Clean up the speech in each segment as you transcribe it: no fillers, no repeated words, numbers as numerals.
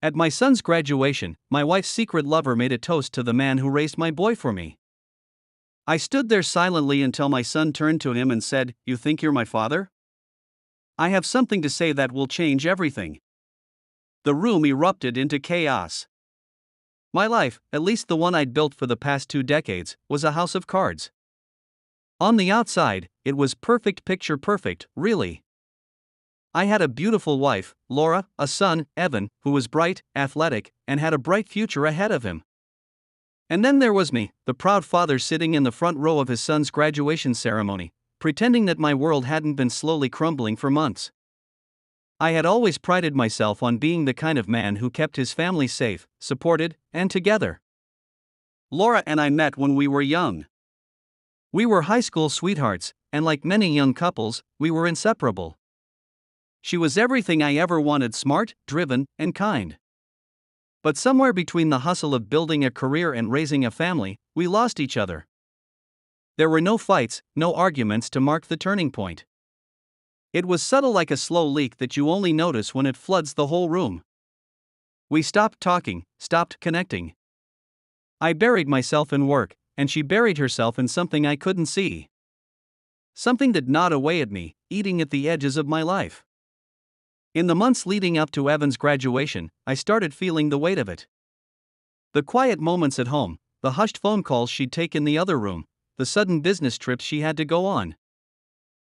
At my son's graduation, my wife's secret lover made a toast to the man who raised my boy for me. I stood there silently until my son turned to him and said, "You think you're my father? I have something to say that will change everything." The room erupted into chaos. My life, at least the one I'd built for the past 2 decades, was a house of cards. On the outside, it was perfect, picture perfect, really. I had a beautiful wife, Laura, a son, Evan, who was bright, athletic, and had a bright future ahead of him. And then there was me, the proud father sitting in the front row of his son's graduation ceremony, pretending that my world hadn't been slowly crumbling for months. I had always prided myself on being the kind of man who kept his family safe, supported, and together. Laura and I met when we were young. We were high school sweethearts, and like many young couples, we were inseparable. She was everything I ever wanted: smart, driven, and kind. But somewhere between the hustle of building a career and raising a family, we lost each other. There were no fights, no arguments to mark the turning point. It was subtle, like a slow leak that you only notice when it floods the whole room. We stopped talking, stopped connecting. I buried myself in work, and she buried herself in something I couldn't see. Something that gnawed away at me, eating at the edges of my life. In the months leading up to Evan's graduation, I started feeling the weight of it. The quiet moments at home, the hushed phone calls she'd take in the other room, the sudden business trips she had to go on.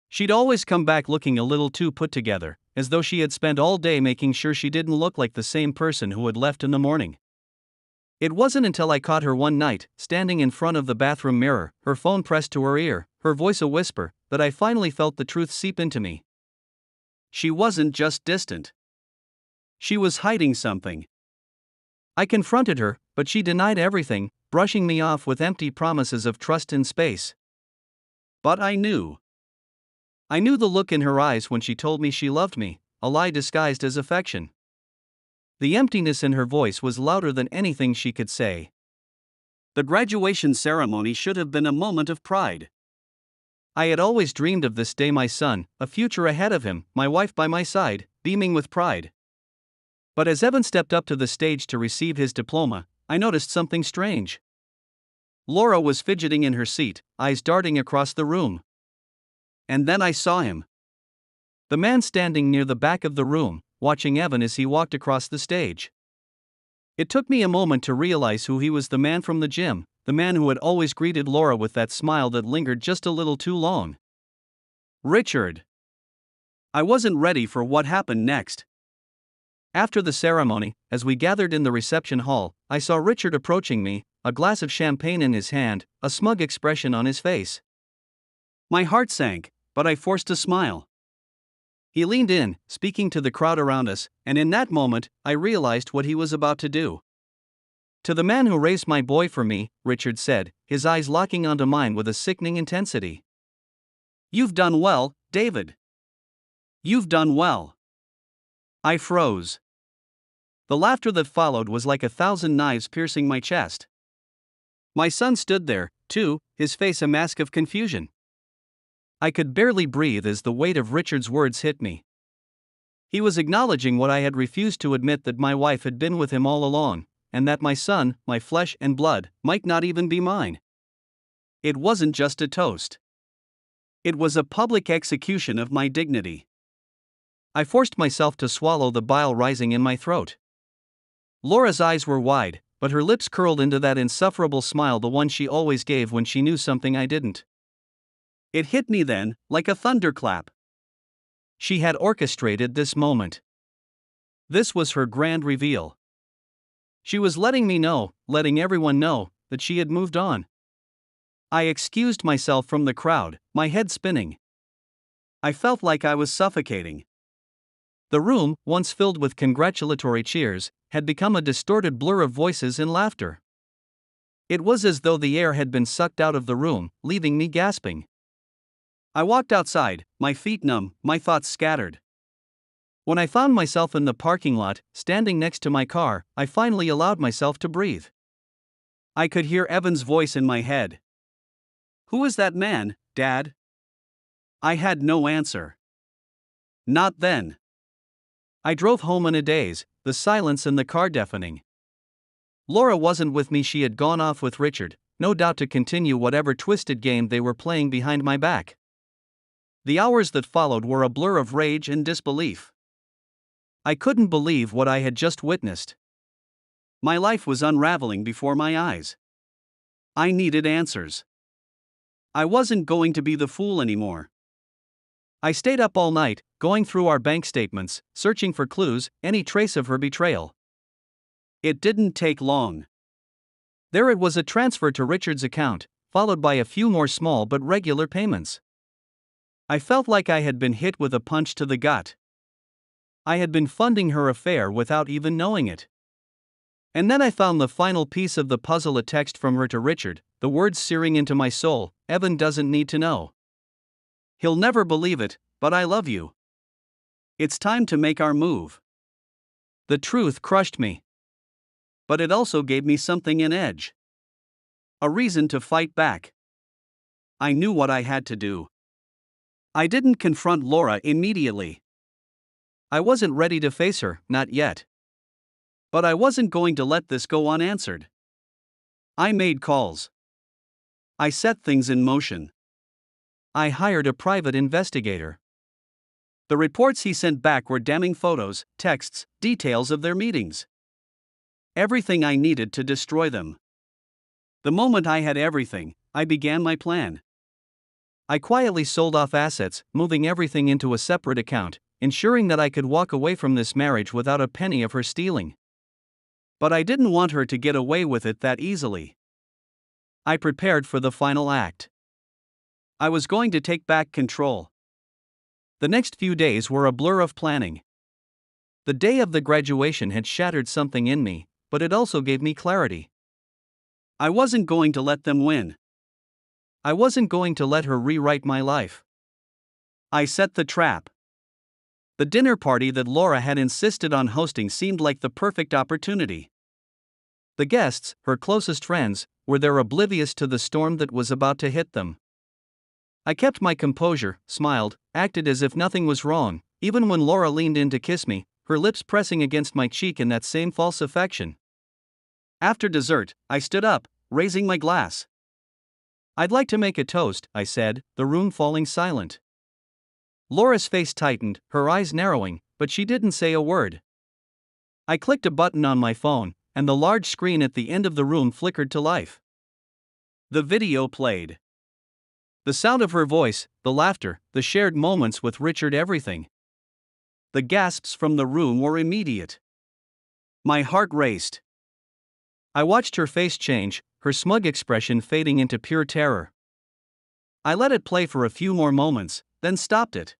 She'd always come back looking a little too put together, as though she had spent all day making sure she didn't look like the same person who had left in the morning. It wasn't until I caught her one night, standing in front of the bathroom mirror, her phone pressed to her ear, her voice a whisper, that I finally felt the truth seep into me. She wasn't just distant. She was hiding something. I confronted her, but she denied everything, brushing me off with empty promises of trust and space. But I knew. I knew the look in her eyes when she told me she loved me, a lie disguised as affection. The emptiness in her voice was louder than anything she could say. The graduation ceremony should have been a moment of pride. I had always dreamed of this day: my son, a future ahead of him, my wife by my side, beaming with pride. But as Evan stepped up to the stage to receive his diploma, I noticed something strange. Laura was fidgeting in her seat, eyes darting across the room. And then I saw him. The man standing near the back of the room, watching Evan as he walked across the stage. It took me a moment to realize who he was: the man from the gym, the man who had always greeted Laura with that smile that lingered just a little too long. Richard. I wasn't ready for what happened next. After the ceremony, as we gathered in the reception hall, I saw Richard approaching me, a glass of champagne in his hand, a smug expression on his face. My heart sank, but I forced a smile. He leaned in, speaking to the crowd around us, and in that moment, I realized what he was about to do. "To the man who raised my boy for me," Richard said, his eyes locking onto mine with a sickening intensity. "You've done well, David. You've done well." I froze. The laughter that followed was like 1,000 knives piercing my chest. My son stood there, too, his face a mask of confusion. I could barely breathe as the weight of Richard's words hit me. He was acknowledging what I had refused to admit: that my wife had been with him all along, and that my son, my flesh and blood, might not even be mine. It wasn't just a toast. It was a public execution of my dignity. I forced myself to swallow the bile rising in my throat. Laura's eyes were wide, but her lips curled into that insufferable smile, the one she always gave when she knew something I didn't. It hit me then, like a thunderclap. She had orchestrated this moment. This was her grand reveal. She was letting me know, letting everyone know, that she had moved on. I excused myself from the crowd, my head spinning. I felt like I was suffocating. The room, once filled with congratulatory cheers, had become a distorted blur of voices and laughter. It was as though the air had been sucked out of the room, leaving me gasping. I walked outside, my feet numb, my thoughts scattered. When I found myself in the parking lot, standing next to my car, I finally allowed myself to breathe. I could hear Evan's voice in my head. "Who is that man, Dad?" I had no answer. Not then. I drove home in a daze, the silence in the car deafening. Laura wasn't with me, she had gone off with Richard, no doubt to continue whatever twisted game they were playing behind my back. The hours that followed were a blur of rage and disbelief. I couldn't believe what I had just witnessed. My life was unraveling before my eyes. I needed answers. I wasn't going to be the fool anymore. I stayed up all night, going through our bank statements, searching for clues, any trace of her betrayal. It didn't take long. There it was, a transfer to Richard's account, followed by a few more small but regular payments. I felt like I had been hit with a punch to the gut. I had been funding her affair without even knowing it. And then I found the final piece of the puzzle, a text from her to Richard, the words searing into my soul: "Evan doesn't need to know. He'll never believe it, but I love you. It's time to make our move." The truth crushed me. But it also gave me something, an edge. A reason to fight back. I knew what I had to do. I didn't confront Laura immediately. I wasn't ready to face her, not yet. But I wasn't going to let this go unanswered. I made calls. I set things in motion. I hired a private investigator. The reports he sent back were damning: photos, texts, details of their meetings. Everything I needed to destroy them. The moment I had everything, I began my plan. I quietly sold off assets, moving everything into a separate account, ensuring that I could walk away from this marriage without a penny of her stealing. But I didn't want her to get away with it that easily. I prepared for the final act. I was going to take back control. The next few days were a blur of planning. The day of the graduation had shattered something in me, but it also gave me clarity. I wasn't going to let them win. I wasn't going to let her rewrite my life. I set the trap. The dinner party that Laura had insisted on hosting seemed like the perfect opportunity. The guests, her closest friends, were there, oblivious to the storm that was about to hit them. I kept my composure, smiled, acted as if nothing was wrong, even when Laura leaned in to kiss me, her lips pressing against my cheek in that same false affection. After dessert, I stood up, raising my glass. "I'd like to make a toast," I said, the room falling silent. Laura's face tightened, her eyes narrowing, but she didn't say a word. I clicked a button on my phone, and the large screen at the end of the room flickered to life. The video played. The sound of her voice, the laughter, the shared moments with Richard, everything. The gasps from the room were immediate. My heart raced. I watched her face change, her smug expression fading into pure terror. I let it play for a few more moments, then stopped it.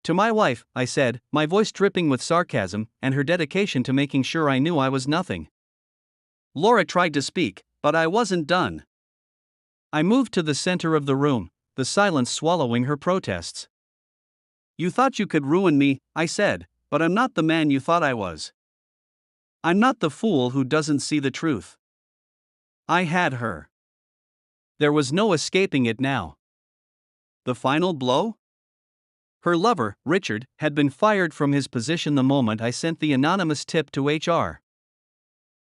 "To my wife," I said, my voice dripping with sarcasm, and her dedication to making sure I knew I was nothing. Laura tried to speak, but I wasn't done. I moved to the center of the room, the silence swallowing her protests. "You thought you could ruin me," I said, "but I'm not the man you thought I was. I'm not the fool who doesn't see the truth. I had her. There was no escaping it now." The final blow? Her lover, Richard, had been fired from his position the moment I sent the anonymous tip to HR.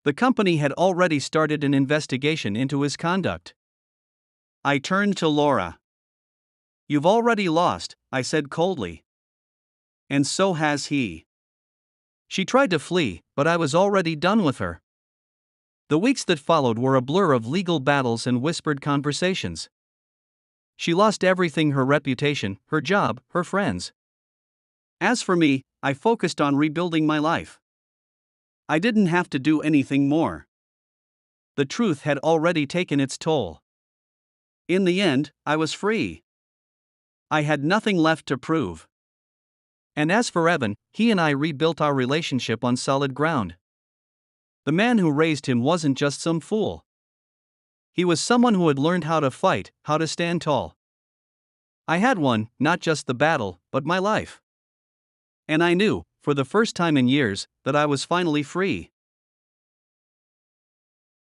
The company had already started an investigation into his conduct. I turned to Laura. "You've already lost," I said coldly. "And so has he." She tried to flee, but I was already done with her. The weeks that followed were a blur of legal battles and whispered conversations. She lost everything: her reputation, her job, her friends. As for me, I focused on rebuilding my life. I didn't have to do anything more. The truth had already taken its toll. In the end, I was free. I had nothing left to prove. And as for Evan, he and I rebuilt our relationship on solid ground. The man who raised him wasn't just some fool. He was someone who had learned how to fight, how to stand tall. I had won, not just the battle, but my life. And I knew, for the first time in years, that I was finally free.